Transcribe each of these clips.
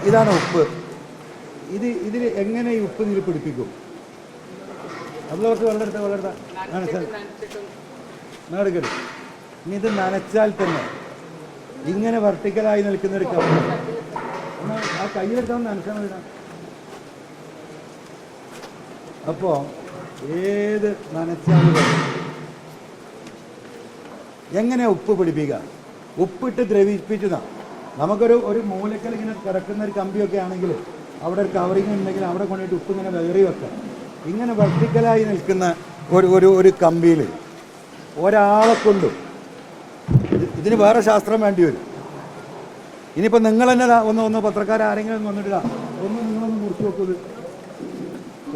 ഇതാണ് ഉപ്പ്. ഇതിൽ എങ്ങനെ ഈ ഉപ്പ് ഇതിൽ പിടിപ്പിക്കും? അതിൽ കുറച്ച് വെള്ളമെടുത്ത നനച്ചെടുക്കരുത്. ഇനി ഇത് നനച്ചാൽ തന്നെ ഇങ്ങനെ വെർട്ടിക്കലായി നിൽക്കുന്നൊരു കമ്പി ആ കയ്യിലെടുത്താൽ നനച്ചാൽ മതി. അപ്പോൾ ഏത് നനച്ചാലും എങ്ങനെ ഉപ്പ് പിടിപ്പിക്കുക? ഉപ്പിട്ട് ദ്രവിപ്പിച്ചതാണ്. നമുക്കൊരു മൂലക്കൽ ഇങ്ങനെ കിടക്കുന്ന ഒരു കമ്പിയൊക്കെ ആണെങ്കിൽ അവിടെ ഒരു കവറിങ് ഉണ്ടെങ്കിൽ അവിടെ കൊണ്ടിട്ട് ഉപ്പ് ഇങ്ങനെ വേറി വെക്കാം. ഇങ്ങനെ വെർട്ടിക്കലായി നിൽക്കുന്ന ഒരു കമ്പിയിൽ ഒരാളെ കൊണ്ടും ഇതിന് വേറെ ശാസ്ത്രം വേണ്ടി വരും. ഇനിയിപ്പോൾ നിങ്ങൾ തന്നെ ഒന്ന് പത്രക്കാരെങ്കിലും വന്നിട്ടില്ല, നിങ്ങളൊന്ന് മുറിച്ച് വെക്കും.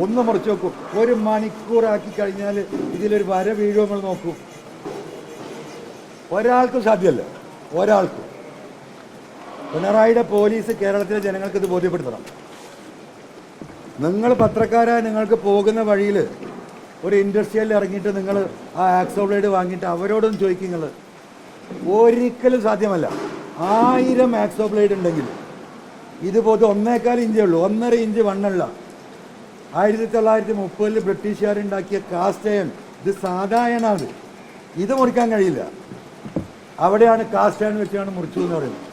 ഒന്ന് മുറിച്ച് വെക്കും. 1 മണിക്കൂറാക്കി കഴിഞ്ഞാൽ ഇതിലൊരു വര വീഴുമോ നമ്മൾ നോക്കും. ഒരാൾക്കും സാധ്യമല്ല. ഒരാൾക്കും. പിണറായിയുടെ പോലീസ് കേരളത്തിലെ ജനങ്ങൾക്ക് ഇത് ബോധ്യപ്പെടുത്തണം. നിങ്ങൾ പത്രക്കാരായ നിങ്ങൾക്ക് പോകുന്ന വഴിയിൽ ഒരു ഇൻഡസ്ട്രിയലിൽ ഇറങ്ങിയിട്ട് നിങ്ങൾ ആ ആക്സോബ്ലേഡ് വാങ്ങിയിട്ട് അവരോടൊന്നും ചോദിക്കും. നിങ്ങൾ ഒരിക്കലും സാധ്യമല്ല. 1000 ആക്സോബ്ലേഡ് ഉണ്ടെങ്കിൽ ഇതുപോലെ 1.25 ഇഞ്ചേ ഉള്ളൂ. 1.5 ഇഞ്ച് വണ്ണുള്ള 1930 ബ്രിട്ടീഷുകാരുണ്ടാക്കിയ കാസ്റ്റ് അയൺ. ഇത് സാധാരണ ഇത് മുറിക്കാൻ കഴിയില്ല. അവിടെയാണ് കാസ്റ്റ് അയൺ വെച്ചാണ് മുറിച്ചു എന്ന് പറയുന്നത്.